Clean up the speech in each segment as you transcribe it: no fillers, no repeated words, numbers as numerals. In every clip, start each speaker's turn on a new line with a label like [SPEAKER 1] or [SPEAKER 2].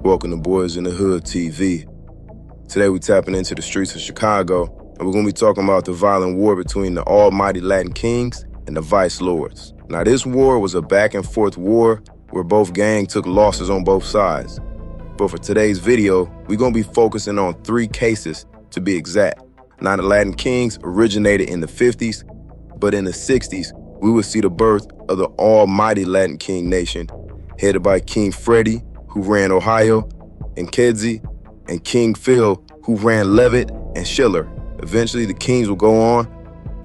[SPEAKER 1] Welcome to Boys in the Hood TV. Today we're tapping into the streets of Chicago, and we're going to be talking about the violent war between the almighty Latin Kings and the Vice Lords. Now, this war was a back and forth war where both gangs took losses on both sides. But for today's video, we're going to be focusing on 3 cases to be exact. Now, the Latin Kings originated in the 50s, but in the 60s, we would see the birth of the almighty Latin King nation, headed by King Freddie, who ran Ohio, and Kedzie, and King Phil, who ran Levitt and Schiller. Eventually, the Kings will go on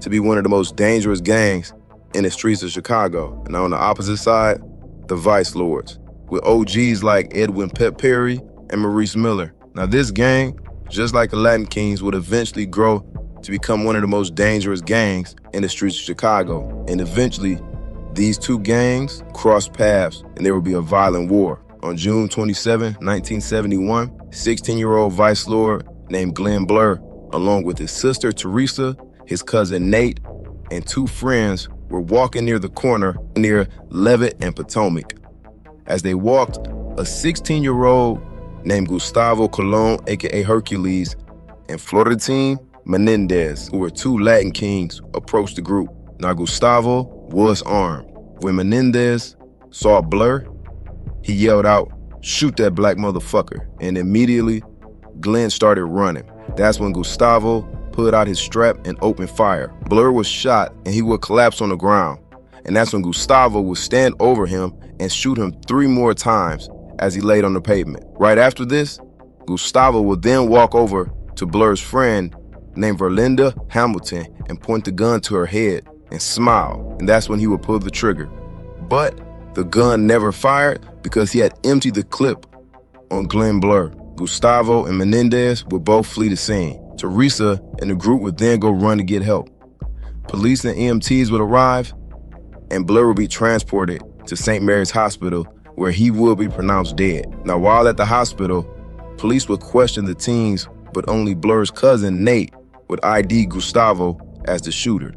[SPEAKER 1] to be one of the most dangerous gangs in the streets of Chicago. And on the opposite side, the Vice Lords, with OGs like Edwin Pep Perry and Maurice Miller. Now, this gang, just like the Latin Kings, would eventually grow to become one of the most dangerous gangs in the streets of Chicago. And eventually, these 2 gangs cross paths, and there will be a violent war. On June 27, 1971, 16-year-old Vice Lord named Glenn Burr, along with his sister Teresa, his cousin Nate, and 2 friends were walking near the corner near Levitt and Potomac. As they walked, a 16-year-old named Gustavo Colon, aka Hercules, and Florentine Menendez, who were 2 Latin Kings, approached the group. Now, Gustavo was armed. When Menendez saw Burr, he yelled out, "Shoot that black motherfucker." And immediately, Glenn started running. That's when Gustavo pulled out his strap and opened fire. Burr was shot and he would collapse on the ground. And that's when Gustavo would stand over him and shoot him 3 more times as he laid on the pavement. Right after this, Gustavo would then walk over to Burr's friend named Verlinda Hamilton and point the gun to her head and smile. And that's when he would pull the trigger. But the gun never fired because he had emptied the clip on Glenn Burr. Gustavo and Menendez would both flee the scene. Teresa and the group would then go run to get help. Police and EMTs would arrive, and Burr would be transported to St. Mary's Hospital, where he would be pronounced dead. Now, while at the hospital, police would question the teens, but only Burr's cousin, Nate, would ID Gustavo as the shooter.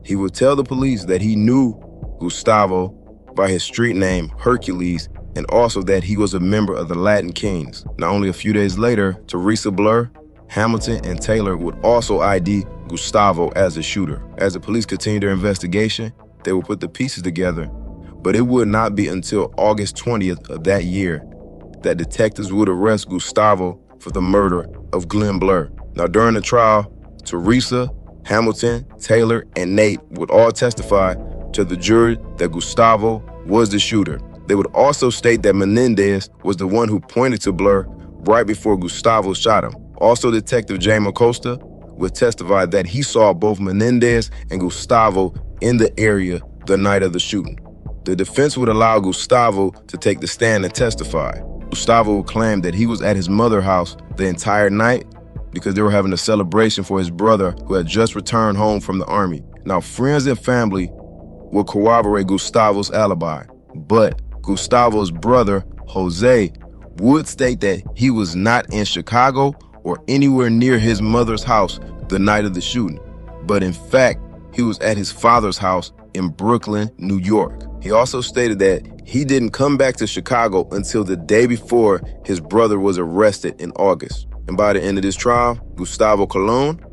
[SPEAKER 1] He would tell the police that he knew Gustavo by his street name, Hercules, and also that he was a member of the Latin Kings. Now, only a few days later, Teresa, Burr, Hamilton, and Taylor would also ID Gustavo as the shooter. As the police continued their investigation, they would put the pieces together, but it would not be until August 20th of that year that detectives would arrest Gustavo for the murder of Glenn Burr. Now, during the trial, Teresa, Hamilton, Taylor, and Nate would all testify to the jury that Gustavo was the shooter. They would also state that Menendez was the one who pointed to Burr right before Gustavo shot him. Also, Detective James Acosta would testify that he saw both Menendez and Gustavo in the area the night of the shooting. The defense would allow Gustavo to take the stand and testify. Gustavo would claim that he was at his mother's house the entire night because they were having a celebration for his brother who had just returned home from the army. Now, friends and family would corroborate Gustavo's alibi, but Gustavo's brother, Jose, would state that he was not in Chicago or anywhere near his mother's house the night of the shooting, but in fact, he was at his father's house in Brooklyn, New York. He also stated that he didn't come back to Chicago until the day before his brother was arrested in August. And by the end of this trial, Gustavo Colon,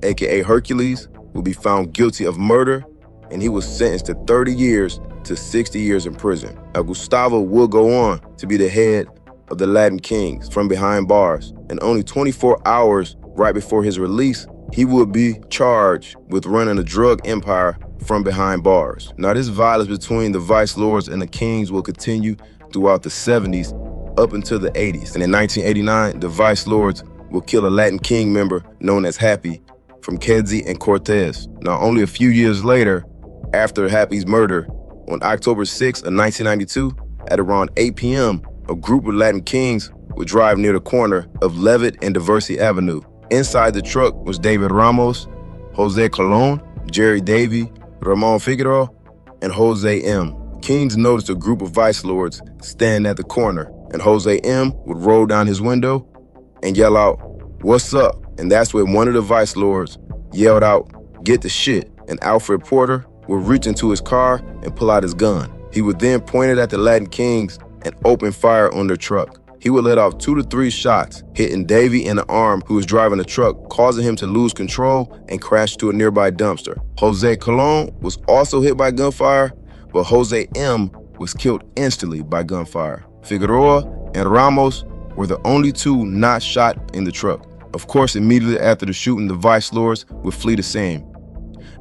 [SPEAKER 1] aka Hercules, will be found guilty of murder, and he was sentenced to 30 years to 60 years in prison. Now, Gustavo will go on to be the head of the Latin Kings from behind bars, and only 24 hours right before his release, he would be charged with running a drug empire from behind bars. Now, this violence between the Vice Lords and the Kings will continue throughout the 70s up until the 80s. And in 1989, the Vice Lords will kill a Latin King member known as Happy from Kedzie and Cortez. Now, only a few years later, after Happy's murder, on October 6 of 1992, at around 8 p.m., a group of Latin Kings would drive near the corner of Levitt and Diversey Avenue. Inside the truck was David Ramos, Jose Colon, Jerry Davy, Ramon Figueroa, and Jose M. Kings noticed a group of Vice Lords stand at the corner, and Jose M. would roll down his window and yell out, "What's up?" And that's when one of the Vice Lords yelled out, "Get the shit." And Alfred Porter would reach into his car and pull out his gun. He would then point it at the Latin Kings and open fire on their truck. He would let off 2 to 3 shots, hitting Davey in the arm who was driving the truck, causing him to lose control and crash to a nearby dumpster. Jose Colon was also hit by gunfire, but Jose M. was killed instantly by gunfire. Figueroa and Ramos were the only 2 not shot in the truck. Of course, immediately after the shooting, the vice lords would flee the scene.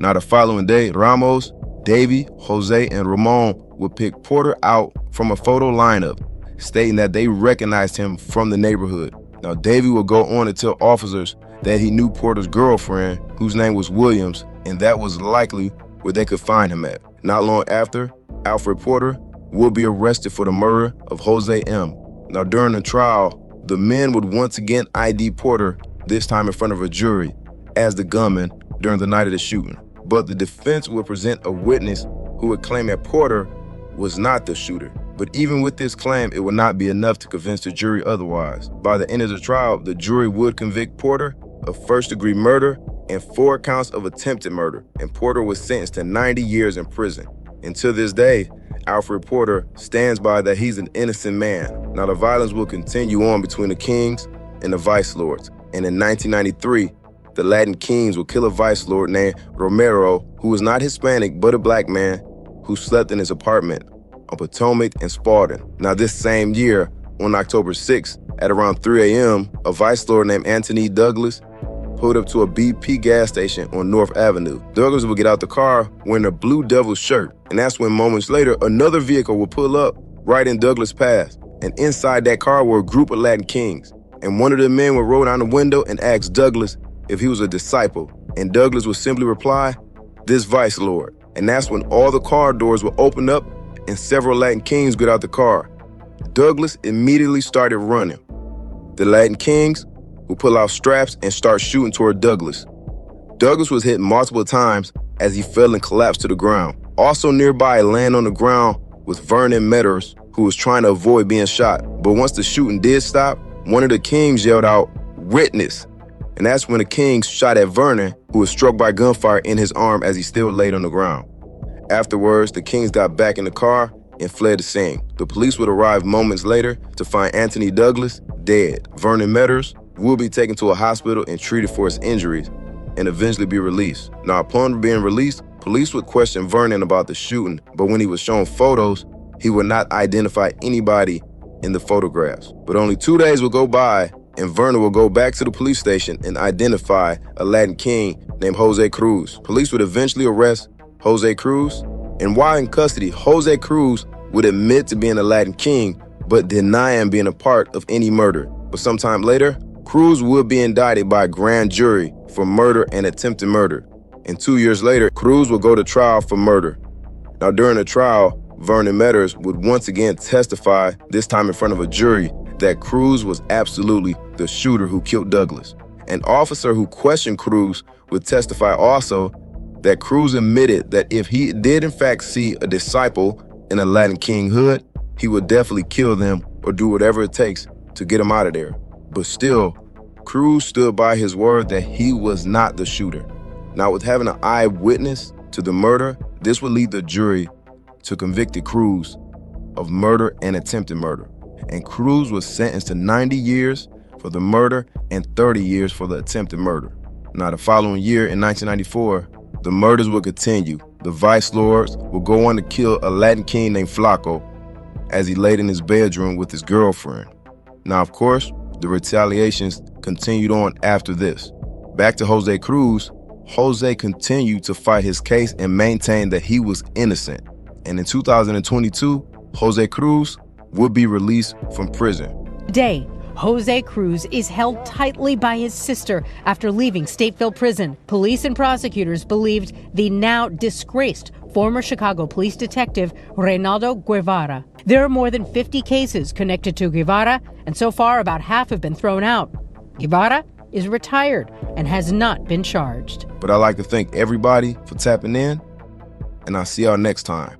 [SPEAKER 1] Now, the following day, Ramos, Davey, Jose, and Ramon would pick Porter out from a photo lineup, stating that they recognized him from the neighborhood. Now, Davey would go on to tell officers that he knew Porter's girlfriend, whose name was Williams, and that was likely where they could find him at. Not long after, Alfred Porter would be arrested for the murder of Jose M. Now, during the trial, the men would once again ID Porter, this time in front of a jury, as the gunman during the night of the shooting. But the defense would present a witness who would claim that Porter was not the shooter. But even with this claim, it would not be enough to convince the jury otherwise. By the end of the trial, the jury would convict Porter of first-degree murder and 4 counts of attempted murder, and Porter was sentenced to 90 years in prison. And to this day, Alfred Porter stands by that he's an innocent man. Now, the violence will continue on between the Kings and the Vice Lords. And in 1993, the Latin Kings will kill a Vice Lord named Romero, who was not Hispanic but a black man who slept in his apartment on Potomac and Spalding. Now, this same year, on October 6th, at around 3 a.m., a Vice Lord named Anthony Douglas pulled up to a BP gas station on North Avenue. Douglas would get out the car wearing a Blue Devils shirt, and that's when moments later, another vehicle would pull up right in Douglas' path. And inside that car were a group of Latin Kings. And one of the men would roll down the window and ask Douglas if he was a disciple. And Douglas would simply reply, "This Vice Lord." And that's when all the car doors would open up and several Latin Kings got out the car. Douglas immediately started running. The Latin Kings would pull out straps and start shooting toward Douglas. Douglas was hit multiple times as he fell and collapsed to the ground. Also nearby, laying on the ground, was Vernon Metters, who was trying to avoid being shot. But once the shooting did stop, one of the Kings yelled out, "Witness!" And that's when the Kings shot at Vernon, who was struck by gunfire in his arm as he still laid on the ground. Afterwards, the Kings got back in the car and fled the scene. The police would arrive moments later to find Anthony Douglas dead. Vernon Metters would be taken to a hospital and treated for his injuries and eventually be released. Now, upon being released, police would question Vernon about the shooting, but when he was shown photos, he would not identify anybody in the photographs. But only 2 days would go by, and Vernon will go back to the police station and identify a Latin King named Jose Cruz. Police would eventually arrest Jose Cruz, and while in custody, Jose Cruz would admit to being a Latin King, but denying being a part of any murder. But sometime later, Cruz would be indicted by a grand jury for murder and attempted murder. And 2 years later, Cruz would go to trial for murder. Now, during the trial, Vernon Metters would once again testify, this time in front of a jury, that Cruz was absolutely the shooter who killed Douglas. An officer who questioned Cruz would testify also that Cruz admitted that if he did in fact see a disciple in a Latin King hood, he would definitely kill them or do whatever it takes to get him out of there. But still, Cruz stood by his word that he was not the shooter. Now, with having an eyewitness to the murder, this would lead the jury to convict Cruz of murder and attempted murder. And Cruz was sentenced to 90 years for the murder and 30 years for the attempted murder. Now, the following year, in 1994, the murders would continue. The Vice Lords would go on to kill a Latin King named Flaco as he laid in his bedroom with his girlfriend. Now, of course, the retaliations continued on after this. Back to Jose Cruz, Jose continued to fight his case and maintain that he was innocent. And in 2022, Jose Cruz would be released from prison.
[SPEAKER 2] Today, Jose Cruz is held tightly by his sister after leaving Stateville Prison. Police and prosecutors believed the now disgraced former Chicago police detective Reynaldo Guevara. There are more than 50 cases connected to Guevara, and so far about half have been thrown out. Guevara is retired and has not been charged.
[SPEAKER 1] But I'd like to thank everybody for tapping in, and I'll see y'all next time.